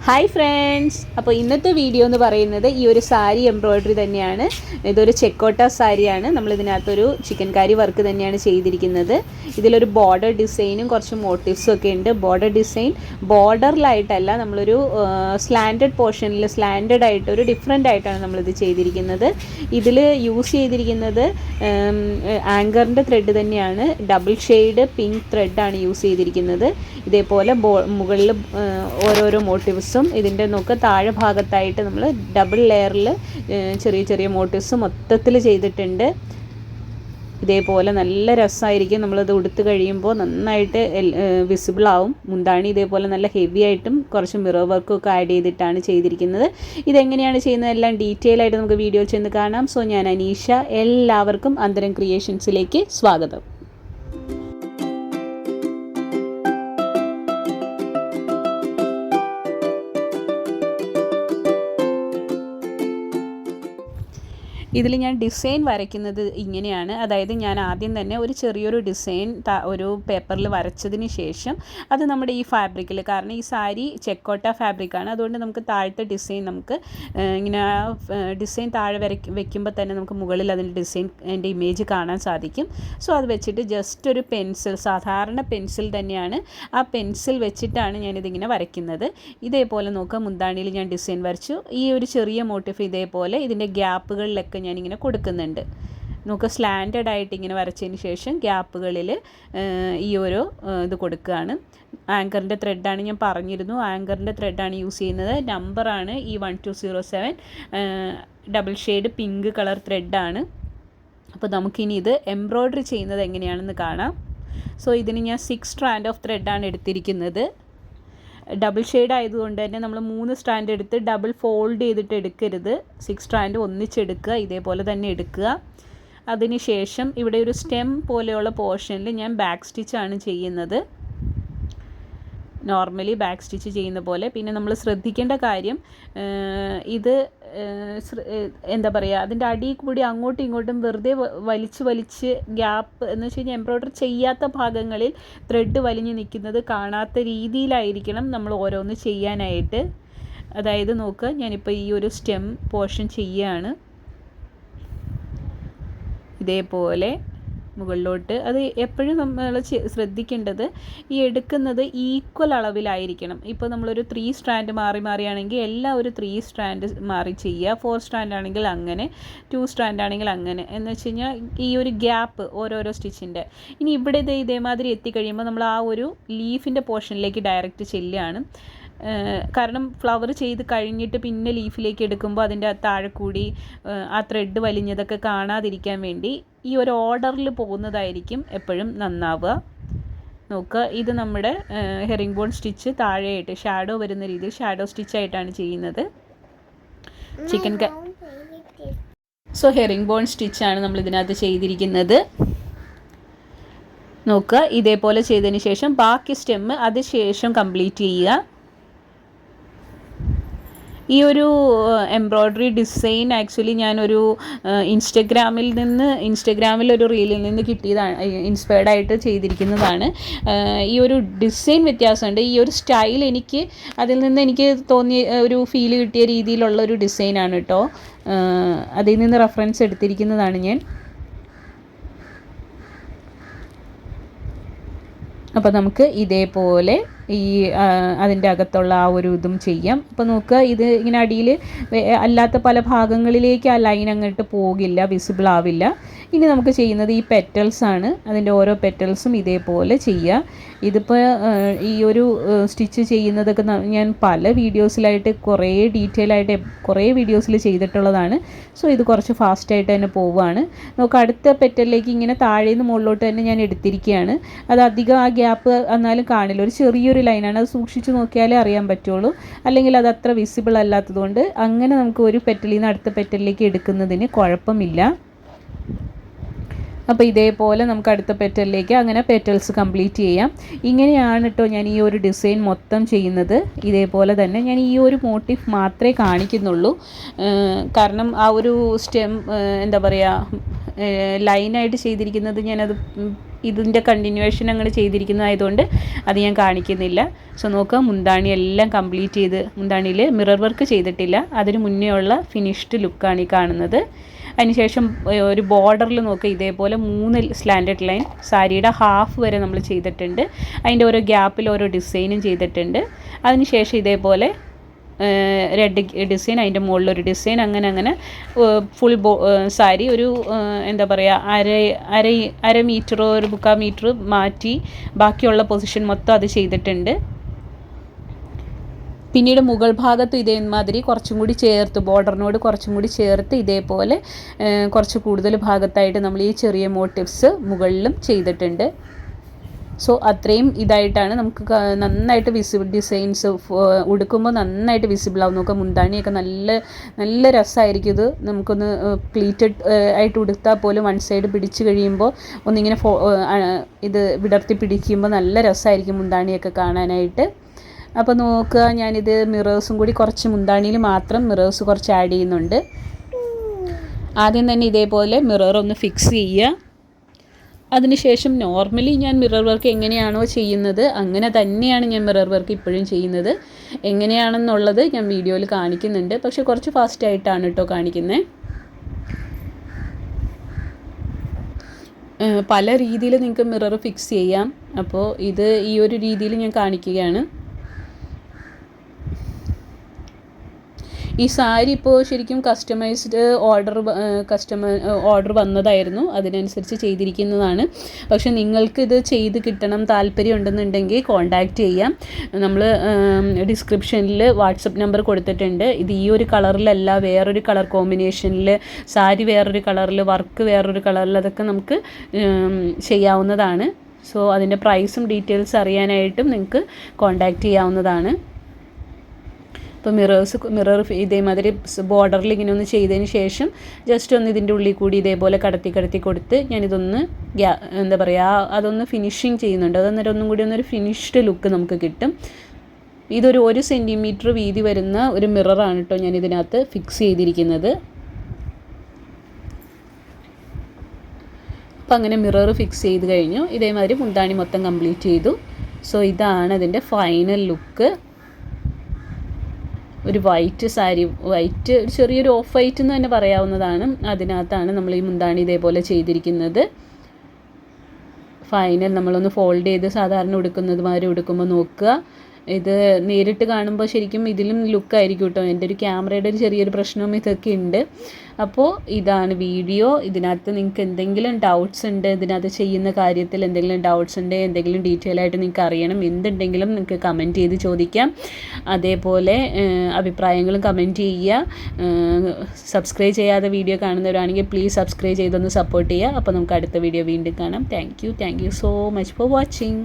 Hi friends, അപ്പോൾ ഇന്നത്തെ video എന്ന് പറയുന്നത് ഈ ഒരു സാരി എംബ്രോയ്ഡറി തന്നെയാണ്. ഇതൊരു ചെക്കോട്ട സാരിയാണ്. നമ്മളിതിനകത്തൊരു ചിക്കൻ കാരി വർക്ക് തന്നെയാണ് ചെയ്തിരിക്കുന്നത്. ഇതിലൊരു ബോർഡർ ഡിസൈനും കുറച്ച് മോട്ടീവ്സും ഒക്കെ ഉണ്ട്. ബോർഡർ ഡിസൈൻ ബോർഡറിലായിട്ടല്ല, നമ്മളൊരു സ്ലാൻഡഡ് പോർഷനിൽ സ്ലാൻഡഡ് ആയിട്ട് ഒരു ഡിഫറെൻ്റ് ആയിട്ടാണ് നമ്മളിത് ചെയ്തിരിക്കുന്നത്. ഇതിൽ യൂസ് ചെയ്തിരിക്കുന്നത് ആങ്കറിൻ്റെ ത്രെഡ് തന്നെയാണ്. ഡബിൾ ഷെയ്ഡ് പിങ്ക് ത്രെഡാണ് യൂസ് ചെയ്തിരിക്കുന്നത്. ഇതേപോലെ മുകളിൽ ഓരോരോ മോട്ടീവ്സും ഇതിൻ്റെ താഴെ ഭാഗത്തായിട്ട് നമ്മൾ ഡബിൾ ലെയറിൽ ചെറിയ ചെറിയ മോട്ടീവ്സ് മൊത്തത്തിൽ ചെയ്തിട്ടുണ്ട്. ഇതേപോലെ നല്ല രസമായിരിക്കും. നമ്മളത് ഉടുത്ത് കഴിയുമ്പോൾ നന്നായിട്ട് വിസിബിൾ ആവും. മുന്താണി ഇതേപോലെ നല്ല ഹെവി ആയിട്ടും കുറച്ച് മിറർ വർക്കും ഒക്കെ ആഡ് ചെയ്തിട്ടാണ് ചെയ്തിരിക്കുന്നത്. ഇതെങ്ങനെയാണ് ചെയ്യുന്നത് എല്ലാം ഡീറ്റെയിൽ ആയിട്ട് നമുക്ക് വീഡിയോ ചെന്ന് കാണാം. സോ ഞാൻ അനീഷ, എല്ലാവർക്കും അന്തരം ക്രിയേഷൻസിലേക്ക് സ്വാഗതം. ഇതിൽ ഞാൻ ഡിസൈൻ വരയ്ക്കുന്നത് ഇങ്ങനെയാണ്. അതായത് ഞാൻ ആദ്യം തന്നെ ഒരു ചെറിയൊരു ഡിസൈൻ ഒരു പേപ്പറിൽ വരച്ചതിന് ശേഷം അത് നമ്മുടെ ഈ ഫാബ്രിക്കിൽ, കാരണം ഈ സാരി ചെക്കോട്ട ഫാബ്രിക്കാണ്, അതുകൊണ്ട് നമുക്ക് താഴത്തെ ഡിസൈൻ നമുക്ക് ഇങ്ങനെ ഡിസൈൻ താഴെ വെക്കുമ്പോൾ തന്നെ നമുക്ക് മുകളിൽ അതിൻ്റെ ഡിസൈൻ അതിൻ്റെ ഇമേജ് കാണാൻ സാധിക്കും. സോ അത് വെച്ചിട്ട് ജസ്റ്റ് ഒരു പെൻസിൽ, സാധാരണ പെൻസിൽ തന്നെയാണ്, ആ പെൻസിൽ വെച്ചിട്ടാണ് ഞാനിതിങ്ങനെ വരയ്ക്കുന്നത്. ഇതേപോലെ നോക്കുക, മുന്താണിയിൽ ഞാൻ ഡിസൈൻ വരച്ചു. ഈ ഒരു ചെറിയ മോട്ടീഫ് ഇതേപോലെ ഇതിൻ്റെ ഗ്യാപ്പുകളിലൊക്കെ ഞാനിങ്ങനെ കൊടുക്കുന്നുണ്ട്. നമുക്ക് സ്ലാൻഡഡ് ആയിട്ട് ഇങ്ങനെ വരച്ചതിന് ശേഷം ഗ്യാപ്പുകളിൽ ഈ ഒരു ഇത് കൊടുക്കുകയാണ്. ആങ്കറിൻ്റെ ത്രെഡാണ്, ഞാൻ പറഞ്ഞിരുന്നു, ആങ്കറിൻ്റെ ത്രെഡാണ് യൂസ് ചെയ്യുന്നത്. നമ്പറാണ് ഈ 1207, ഡബിൾ ഷെയ്ഡ് പിങ്ക് കളർ ത്രെഡാണ്. അപ്പോൾ നമുക്കിനി ഇത് എംബ്രോയ്ഡറി ചെയ്യുന്നത് എങ്ങനെയാണെന്ന് കാണാം. സോ ഇതിന് ഞാൻ 6 സ്ട്രാൻഡ് ഓഫ് ത്രെഡാണ് എടുത്തിരിക്കുന്നത്. ഡബിൾ ഷെയ്ഡ് ആയതുകൊണ്ട് തന്നെ നമ്മൾ 3 സ്ട്രാൻഡ് എടുത്ത് ഡബിൾ ഫോൾഡ് ചെയ്തിട്ട് എടുക്കരുത്. 6 സ്ട്രാൻഡ് ഒന്നിച്ചെടുക്കുക, ഇതേപോലെ തന്നെ എടുക്കുക. അതിനുശേഷം ഇവിടെ ഒരു സ്റ്റെം പോലെയുള്ള പോർഷനിൽ ഞാൻ ബാക്ക് സ്റ്റിച്ചാണ് ചെയ്യുന്നത്, നോർമലി ബാക്ക് സ്റ്റിച്ച് ചെയ്യുന്ന പോലെ. പിന്നെ നമ്മൾ ശ്രദ്ധിക്കേണ്ട കാര്യം, ഇത് എന്താ പറയുക, അതിൻ്റെ അടിയിൽ കൂടി അങ്ങോട്ടും ഇങ്ങോട്ടും വെറുതെ വലിച്ച് ഗ്യാപ്പ് എന്ന് വെച്ച് കഴിഞ്ഞാൽ എംബ്രോയ്ഡറി ചെയ്യാത്ത ഭാഗങ്ങളിൽ ത്രെഡ് വലിഞ്ഞ് നിൽക്കുന്നത് കാണാത്ത രീതിയിലായിരിക്കണം നമ്മൾ ഓരോന്ന് ചെയ്യാനായിട്ട്. അതായത് നോക്കുക, ഞാനിപ്പോൾ ഈ ഒരു സ്റ്റെം പോർഷൻ ചെയ്യുകയാണ്. ഇതേപോലെ മുകളിലോട്ട്, അത് എപ്പോഴും നമ്മൾ ശ്രദ്ധിക്കേണ്ടത് ഈ എടുക്കുന്നത് ഈക്വൽ അളവിലായിരിക്കണം. ഇപ്പോൾ നമ്മളൊരു 3 സ്ട്രാൻഡ് മാറിയാണെങ്കിൽ എല്ലാം ഒരു 3 സ്ട്രാൻഡ് മാറി ചെയ്യുക. 4 സ്ട്രാൻഡ് ആണെങ്കിൽ അങ്ങനെ, 2 സ്ട്രാൻഡ് ആണെങ്കിൽ അങ്ങനെ, എന്ന് വെച്ച് കഴിഞ്ഞാൽ ഈ ഒരു ഗ്യാപ്പ് ഓരോരോ സ്റ്റിച്ചിൻ്റെ. ഇനി ഇവിടെ ഇതേമാതിരി എത്തിക്കഴിയുമ്പോൾ നമ്മൾ ആ ഒരു ലീഫിൻ്റെ പോർഷനിലേക്ക് ഡയറക്റ്റ് ചെല്ലുകയാണ്. കാരണം ഫ്ലവർ ചെയ്ത് കഴിഞ്ഞിട്ട് പിന്നെ ലീഫിലേക്ക് എടുക്കുമ്പോൾ അതിൻ്റെ താഴെ കൂടി ആ ത്രെഡ് വലിഞ്ഞതൊക്കെ കാണാതിരിക്കാൻ വേണ്ടി ഈ ഒരു ഓർഡറിൽ പോകുന്നതായിരിക്കും എപ്പോഴും നന്നാവുക. നോക്കുക, ഇത് നമ്മുടെ ഹെറിംഗ് ബോൺ സ്റ്റിച്ച് താഴെയായിട്ട് ഷാഡോ വരുന്ന രീതിയിൽ ഷാഡോ സ്റ്റിച്ചായിട്ടാണ് ചെയ്യുന്നത്. സോ ഹെറിംഗ് ബോൺ സ്റ്റിച്ചാണ് നമ്മൾ ഇതിനകത്ത് ചെയ്തിരിക്കുന്നത്. നോക്കുക, ഇതേപോലെ ചെയ്തതിന് ശേഷം ബാക്കി സ്റ്റെമ്മ് അത് ശേഷം കംപ്ലീറ്റ് ചെയ്യുക. ഈ ഒരു എംബ്രോയ്ഡറി ഡിസൈൻ ആക്ച്വലി ഞാനൊരു ഇൻസ്റ്റഗ്രാമിലൊരു റീലിൽ നിന്ന് കിട്ടിയതാണ്, ഇൻസ്പയർഡ് ആയിട്ട് ചെയ്തിരിക്കുന്നതാണ്. ഈ ഒരു ഡിസൈൻ വ്യത്യാസമുണ്ട്. ഈ ഒരു സ്റ്റൈൽ എനിക്ക് അതിൽ നിന്ന് എനിക്ക് തോന്നിയ ഒരു ഫീൽ കിട്ടിയ രീതിയിലുള്ളൊരു ഡിസൈനാണ് കേട്ടോ. അതിൽ നിന്ന് റെഫറൻസ് എടുത്തിരിക്കുന്നതാണ് ഞാൻ. അപ്പോൾ നമുക്ക് ഇതേപോലെ ഈ അതിൻ്റെ അകത്തുള്ള ആ ഒരു ഇതും ചെയ്യാം. അപ്പോൾ നോക്കുക, ഇത് ഇങ്ങനെ അടിയിൽ അല്ലാത്ത പല ഭാഗങ്ങളിലേക്ക് ആ ലൈൻ അങ്ങോട്ട് പോകില്ല, വിസിബിൾ ആവില്ല. ഇനി നമുക്ക് ചെയ്യുന്നത് ഈ പെറ്റൽസാണ്. അതിൻ്റെ ഓരോ പെറ്റൽസും ഇതേപോലെ ചെയ്യുക. ഇതിപ്പോൾ ഈ ഒരു സ്റ്റിച്ച് ചെയ്യുന്നതൊക്കെ ഞാൻ പല വീഡിയോസിലായിട്ട് കുറേ ഡീറ്റെയിൽ ആയിട്ട് കുറേ വീഡിയോസിൽ ചെയ്തിട്ടുള്ളതാണ്. സോ ഇത് കുറച്ച് ഫാസ്റ്റായിട്ട് തന്നെ പോവുകയാണ്. നമുക്ക് അടുത്ത പെറ്റലിലേക്ക് ഇങ്ങനെ താഴേന്ന് മുകളിലോട്ട് തന്നെ ഞാൻ എടുത്തിരിക്കുകയാണ്. അത് അധികം ആ ഗ്യാപ്പ് എന്നാലും കാണില്ല, ഒരു ചെറിയൊരു ലൈനാണ്. അത് സൂക്ഷിച്ച് നോക്കിയാലേ അറിയാൻ പറ്റുള്ളൂ, അല്ലെങ്കിൽ അത് അത്ര വിസിബിൾ അല്ലാത്തതുകൊണ്ട് അങ്ങനെ നമുക്ക് ഒരു പെറ്റലിൽ നിന്ന് അടുത്ത പെറ്റലിലേക്ക് എടുക്കുന്നതിന് കുഴപ്പമില്ല. അപ്പോൾ ഇതേപോലെ നമുക്ക് അടുത്ത പെറ്റലിലേക്ക് അങ്ങനെ പെറ്റൽസ് കംപ്ലീറ്റ് ചെയ്യാം. ഇങ്ങനെയാണ് കേട്ടോ ഞാൻ ഈ ഒരു ഡിസൈൻ മൊത്തം ചെയ്യുന്നത്. ഇതേപോലെ തന്നെ ഞാൻ ഈ ഒരു മോട്ടീഫ് മാത്രമേ കാണിക്കുന്നുള്ളൂ, കാരണം ആ ഒരു സ്റ്റെം എന്താ പറയുക ലൈനായിട്ട് ചെയ്തിരിക്കുന്നത് ഞാനത് ഇതിൻ്റെ കണ്ടിന്യൂവേഷൻ അങ്ങനെ ചെയ്തിരിക്കുന്നതായതുകൊണ്ട് അത് ഞാൻ കാണിക്കുന്നില്ല. സോ നോക്കുക, മുന്താണി എല്ലാം കംപ്ലീറ്റ് ചെയ്ത്, മുന്താണിയിൽ മിറർ വർക്ക് ചെയ്തിട്ടില്ല, അതിന് മുന്നേ ഉള്ള ഫിനിഷ്ഡ് ലുക്കാണ് ഈ കാണുന്നത്. അതിനുശേഷം ഒരു ബോർഡറിൽ നോക്കുക, ഇതേപോലെ 3 സ്ലാൻഡഡ് ലൈൻ സാരിയുടെ ഹാഫ് വരെ നമ്മൾ ചെയ്തിട്ടുണ്ട്. അതിൻ്റെ ഓരോ ഗ്യാപ്പിൽ ഓരോ ഡിസൈനും ചെയ്തിട്ടുണ്ട്. അതിനുശേഷം ഇതേപോലെ റെഡ് ഡിസൈൻ, അതിൻ്റെ മുകളിലൊരു ഡിസൈൻ, അങ്ങനെ ഫുൾ സാരി ഒരു എന്താ പറയുക, അര മീറ്ററോ ഒരു 3/4 മീറ്റർ മാറ്റി ബാക്കിയുള്ള പൊസിഷൻ മൊത്തം അത് ചെയ്തിട്ടുണ്ട്. പിന്നീട് മുകൾ ഭാഗത്ത് ഇതേമാതിരി കുറച്ചും കൂടി ചേർത്ത്, ബോർഡറിനോട് കുറച്ചും കൂടി ചേർത്ത് ഇതേപോലെ കുറച്ച് കൂടുതൽ ഭാഗത്തായിട്ട് നമ്മൾ ഈ ചെറിയ മോട്ടീവ്സ് മുകളിലും ചെയ്തിട്ടുണ്ട്. സോ അത്രയും ഇതായിട്ടാണ് നമുക്ക് നന്നായിട്ട് വിസിബിൾ ഡിസൈൻസ് ഉടുക്കുമ്പോൾ നന്നായിട്ട് വിസിബിൾ ആവും. നോക്കുക, മുന്താണിയൊക്കെ നല്ല രസമായിരിക്കും. ഇത് നമുക്കൊന്ന് പ്ലീറ്റഡ് ആയിട്ട് ഉടുത്താൽ പോലും വൺ സൈഡ് പിടിച്ച് കഴിയുമ്പോൾ ഒന്നിങ്ങനെ ഇത് വിടർത്തി പിടിക്കുമ്പോൾ നല്ല രസമായിരിക്കും മുന്താണിയൊക്കെ കാണാനായിട്ട്. അപ്പോൾ നോക്കുക, ഞാനിത് മിറേഴ്സും കൂടി കുറച്ച് മുന്താണിയിൽ മാത്രം മിറേഴ്സ് കുറച്ച് ആഡ് ചെയ്യുന്നുണ്ട്. ആദ്യം തന്നെ ഇതേപോലെ മിറർ ഒന്ന് ഫിക്സ് ചെയ്യുക. അതിനുശേഷം നോർമലി ഞാൻ മിറർ വർക്ക് എങ്ങനെയാണോ ചെയ്യുന്നത് അങ്ങനെ തന്നെയാണ് ഞാൻ മിറർ വർക്ക് ഇപ്പോഴും ചെയ്യുന്നത്. എങ്ങനെയാണെന്നുള്ളത് ഞാൻ വീഡിയോയിൽ കാണിക്കുന്നുണ്ട്, പക്ഷെ കുറച്ച് ഫാസ്റ്റായിട്ടാണ് കേട്ടോ കാണിക്കുന്നത്. പല രീതിയിൽ നിങ്ങൾക്ക് മിറർ ഫിക്സ് ചെയ്യാം. അപ്പോൾ ഇത് ഈ ഒരു രീതിയിൽ ഞാൻ കാണിക്കുകയാണ്. ഈ സാരി ഇപ്പോൾ ശരിക്കും കസ്റ്റമൈസ്ഡ് ഓർഡർ വന്നതായിരുന്നു, അതിനനുസരിച്ച് ചെയ്തിരിക്കുന്നതാണ്. പക്ഷെ നിങ്ങൾക്കിത് ചെയ്ത് കിട്ടണം താല്പര്യം ഉണ്ടെന്നുണ്ടെങ്കിൽ കോൺടാക്റ്റ് ചെയ്യാം. നമ്മൾ ഡിസ്ക്രിപ്ഷനിൽ വാട്സപ്പ് നമ്പർ കൊടുത്തിട്ടുണ്ട്. ഇത് ഈ ഒരു കളറിലല്ല, വേറൊരു കളർ കോമ്പിനേഷനിൽ, സാരി വേറൊരു കളറിൽ, വർക്ക് വേറൊരു കളറിൽ, അതൊക്കെ നമുക്ക് ചെയ്യാവുന്നതാണ്. സോ അതിൻ്റെ പ്രൈസും ഡീറ്റെയിൽസ് അറിയാനായിട്ടും നിങ്ങൾക്ക് കോൺടാക്റ്റ് ചെയ്യാവുന്നതാണ്. അപ്പോൾ മിറർ ഇതേമാതിരി ബോർഡറിൽ ഇങ്ങനെ ഒന്ന് ചെയ്തതിന് ശേഷം ജസ്റ്റ് ഒന്ന് ഇതിൻ്റെ ഉള്ളിൽ കൂടി ഇതേപോലെ കടത്തി കൊടുത്ത് ഞാനിതൊന്ന് എന്താ പറയുക, അതൊന്ന് ഫിനിഷിങ് ചെയ്യുന്നുണ്ട്. അതൊന്നേരം ഒന്നും കൂടി ഒന്നൊരു ഫിനിഷ്ഡ് ലുക്ക് നമുക്ക് കിട്ടും. ഇതൊരു 1 സെൻറ്റിമീറ്റർ വീതി വരുന്ന ഒരു മിററാണ് കേട്ടോ ഞാൻ ഇതിനകത്ത് ഫിക്സ് ചെയ്തിരിക്കുന്നത്. അപ്പോൾ അങ്ങനെ മിറർ ഫിക്സ് ചെയ്ത് കഴിഞ്ഞു. ഇതേമാതിരി മുന്താണി മൊത്തം കംപ്ലീറ്റ് ചെയ്തു. സോ ഇതാണ് അതിൻ്റെ ഫൈനൽ ലുക്ക്. ഒരു വൈറ്റ് സാരി, വൈറ്റ് ചെറിയൊരു ഓഫ് വൈറ്റ് എന്ന് തന്നെ പറയാവുന്നതാണ്. അതിനകത്താണ് നമ്മൾ ഈ മുന്താണി ഇതേപോലെ ചെയ്തിരിക്കുന്നത്. ഫൈനൽ നമ്മളൊന്ന് ഫോൾഡ് ചെയ്ത് സാധാരണ ഉടുക്കുന്നത് മാതിരി ഉടുക്കുമ്പോൾ നോക്കുക, ഇത് നേരിട്ട് കാണുമ്പോൾ ശരിക്കും ഇതിലും ലുക്കായിരിക്കും കേട്ടോ. എൻ്റെ ഒരു ക്യാമറയുടെ ഒരു ചെറിയൊരു പ്രശ്നവും ഇതൊക്കെ ഉണ്ട്. അപ്പോൾ ഇതാണ് വീഡിയോ. ഇതിനകത്ത് നിങ്ങൾക്ക് എന്തെങ്കിലും ഡൗട്ട്സ് ഉണ്ട്, ഇതിനകത്ത് ചെയ്യുന്ന കാര്യത്തിൽ എന്തെങ്കിലും ഡൗട്ട്സ് ഉണ്ട്, എന്തെങ്കിലും ഡീറ്റെയിൽ ആയിട്ട് നിങ്ങൾക്ക് അറിയണം, എന്തുണ്ടെങ്കിലും നിങ്ങൾക്ക് കമൻറ്റ് ചെയ്ത് ചോദിക്കാം. അതേപോലെ അഭിപ്രായങ്ങളും കമൻറ്റ് ചെയ്യുക. സബ്സ്ക്രൈബ് ചെയ്യാതെ വീഡിയോ കാണുന്നവരാണെങ്കിൽ പ്ലീസ് സബ്സ്ക്രൈബ് ചെയ്തൊന്ന് സപ്പോർട്ട് ചെയ്യുക. അപ്പോൾ നമുക്ക് അടുത്ത വീഡിയോ വീണ്ടും കാണാം. Thank you so much for watching.